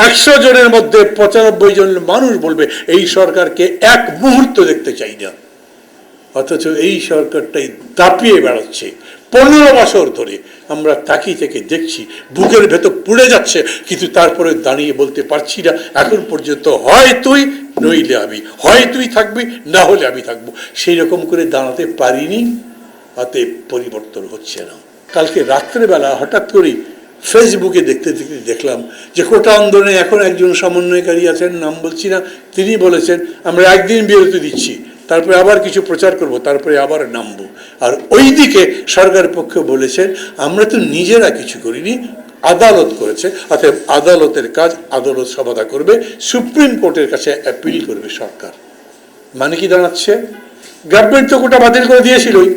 100 জনের মধ্যে 95 জন মানুষ বলবে এই সরকারকে এক মুহূর্ত দেখতে চাই না। অথচ এই সরকারটাই দাপিয়ে বেড়াচ্ছে 15 বছর ধরে। আমরা তাকিয়ে থেকে দেখছি, বুকের ভেতর পুড়ে যাচ্ছে, কিন্তু তারপরে দাঁড়িয়ে বলতে পারছি না এখন পর্যন্ত, হয় তুই নইলে আমি, হয় তুই থাকবি না হলে আমি থাকবো। সেই রকম করে দাঁড়াতে পারিনি, অতএব পরিবর্তন হচ্ছে না। কালকে রাত্রেবেলা হঠাৎ করেই ফেসবুকে দেখতে দেখতে দেখলাম যে কোটা আন্দোলনে এখন একজন সমন্বয়কারী আছেন, নাম বলছি না, তিনি বলেছেন আমরা একদিন বিরতি দিচ্ছি, তারপরে আবার কিছু প্রচার করব, তারপরে আবার নামবো। আর ওইদিকে সরকারের পক্ষে বলেছেন আমরা তো নিজেরা কিছু করিনি, আদালত করেছে, অর্থাৎ আদালতের কাজ আদালত সমাধা করবে, সুপ্রিম কোর্টের কাছে অ্যাপিল করবে সরকার। মানে কি দাঁড়াচ্ছে, গভর্নমেন্ট তো কোটা বাতিল করে দিয়েছিলই,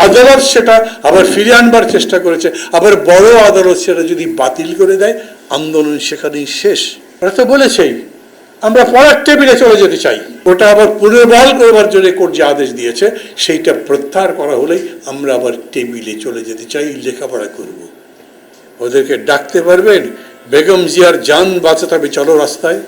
আদালত সেটা আবার ফিরে আনবার চেষ্টা করেছে, আবার বড় আদালত সেটা যদি বাতিল করে দেয় আন্দোলন সেখানেই শেষ। ওরা তো বলেছেই আমরা পড়ার টেবিলে চলে যেতে চাই, ওটা আবার পুনর্বহাল করবার জন্য কোর্ট যে আদেশ দিয়েছে সেইটা প্রত্যাহার করা হলেই আমরা আবার টেবিলে চলে যেতে চাই, লেখাপড়া করব। ওদেরকে ডাকতে পারবেন বেগম জিয়ার জান বাঁচাতে হবে, চলো রাস্তায়।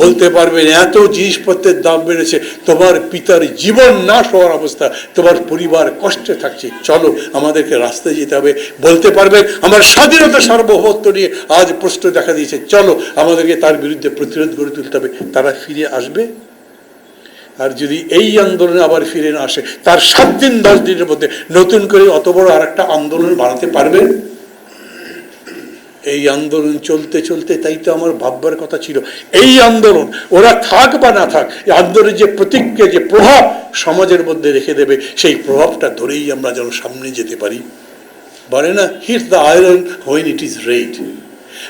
বলতে পারবেন এত জিনিসপত্রের দাম বেড়েছে, তোমার পিতার জীবন নাশ হওয়ার অবস্থা, তোমার পরিবার কষ্টে থাকছে, চলো আমাদেরকে রাস্তায় যেতে হবে। বলতে পারবেন আমার স্বাধীনতা সার্বভৌমত্ব নিয়ে আজ প্রশ্ন দেখা দিয়েছে, চলো আমাদেরকে তার বিরুদ্ধে প্রতিরোধ গড়ে তুলতে হবে। তারা ফিরে আসবে? আর যদি এই আন্দোলনে আবার ফিরে না আসে, তার 7 দিন 10 দিনের মধ্যে নতুন করে অত বড় আর একটা আন্দোলন বানাতে পারবেন? এই আন্দোলন চলতে চলতে, তাই তো আমার ভাববার কথা ছিল, এই আন্দোলন ওরা থাক বা না থাক, এই আন্দোলনের যে প্রতিক্রিয়া, যে প্রভাব সমাজের মধ্যে রেখে দেবে, সেই প্রভাবটা ধরেই আমরা যেন সামনে যেতে পারি। বলে না, hit the iron when it is red.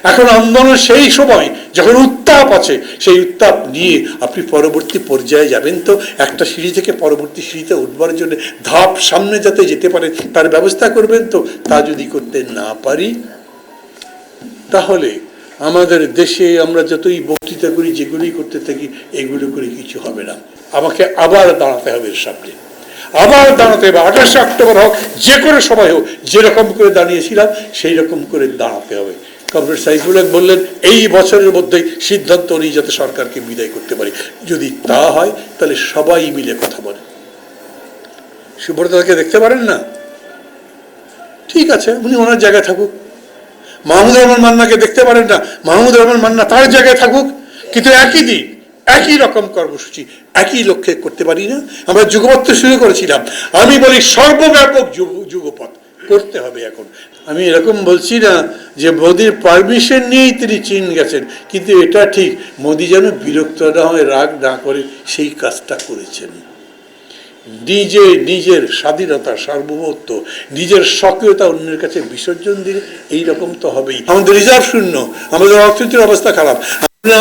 এখন আন্দোলন সেই সময় যখন উত্তাপ আছে, সেই উত্তাপ নিয়ে আপনি পরবর্তী পর্যায়ে যাবেন, তো একটা সিঁড়ি থেকে পরবর্তী সিঁড়িতে উঠবার জন্য ধাপ সামনে যাতে যেতে পারে তার ব্যবস্থা করবেন। তো তা যদি করতে না পারি, তাহলে আমাদের দেশে আমরা যতই বক্তৃতা করি, যেগুলি করতে থাকি, এগুলো করে কিছু হবে না। আমাকে আবার দাঁড়াতে হবে এর সামনে, আবার দাঁড়াতে হবে। 28 অক্টোবর হোক, যে কোনো সময় হোক, যেরকম করে দাঁড়িয়েছিলাম সেই রকম করে দাঁড়াতে হবে। কমরেড সাইফুল হক বললেন এই বছরের মধ্যেই সিদ্ধান্ত নিয়ে যাতে সরকারকে বিদায় করতে পারি। যদি তা হয় তাহলে সবাই মিলে কথা বলে। সুব্রতকে দেখতে পারেন না, ঠিক আছে, উনি ওনার জায়গায় থাকুক। মাহমুদুর রহমান মান্নাকে দেখতে পারেন না, মাহমুদুর রহমান মান্না তার জায়গায় থাকুক। কিন্তু একই দিন, একই রকম কর্মসূচি, একই লক্ষ্যে করতে পারি না? আমরা যুগপথ শুরু করেছিলাম, আমি বলি সর্বব্যাপক যুগপথ করতে হবে। এখন আমি এরকম বলছি না যে মোদির পারমিশন নিয়েই তিনি চীন গেছেন, কিন্তু এটা ঠিক মোদি যেন বিরক্ত না হয়, রাগ না করে, সেই কাজটা করেছেন। নিজের স্বাধীনতা, সার্বভৌমত্ব, নিজের সক্রিয়তা অন্যের কাছে বিসর্জন দিলে এইরকম তো হবেই। আমাদের রিজার্ভ শূন্য, আমাদের অর্থনীতির অবস্থা খারাপ,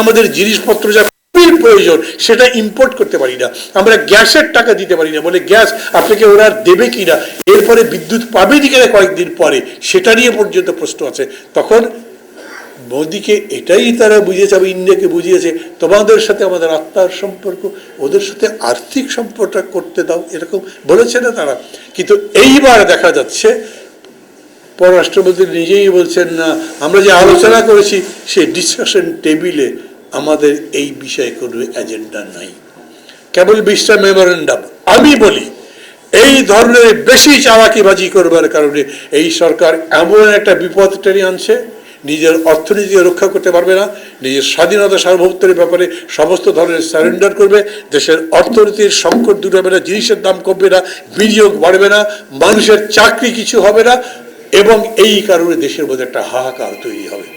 আমাদের জিনিসপত্র যা খুবই প্রয়োজন সেটা ইম্পোর্ট করতে পারি না, আমরা গ্যাসের টাকা দিতে পারি না, বলে গ্যাস আপনাকে ওরা দেবে কিনা, এরপরে বিদ্যুৎ পাবেনি কিনা কয়েকদিন পরে, সেটা নিয়ে পর্যন্ত প্রশ্ন আছে। তখন মোদিকে এটাই তারা বুঝিয়েছে, ইন্ডিয়াকে বুঝিয়েছে, তোমাদের সাথে আমাদের আত্মার সম্পর্ক, ওদের সাথে আর্থিক সম্পর্ক করতে দাও, এরকম বলেছে না তারা। কিন্তু এইবার দেখা যাচ্ছে পররাষ্ট্রমন্ত্রী নিজেই বলছেন না, আমরা যে আলোচনা করেছি সেই ডিসকাশন টেবিলে আমাদের এই বিষয়ে কোনো এজেন্ডা নাই, কেবল 20টা মেমোরেন্ডাম। আমি বলি এই ধরনের বেশি চালাকিবাজি করবার কারণে এই সরকার এমন একটা বিপদ টেনে আনছে, নিজের অর্থনীতিকে রক্ষা করতে পারবে না, নিজের স্বাধীনতা সার্বভৌমত্বের ব্যাপারে সমস্ত ধরনের সারেন্ডার করবে, দেশের অর্থনীতির সংকট দূর হবে না, জিনিসের দাম কমবে না, বিনিয়োগ বাড়বে না, মানুষের চাকরি কিছু হবে না, এবং এই কারণে দেশের মধ্যে একটা হাহাকার তৈরি হবে।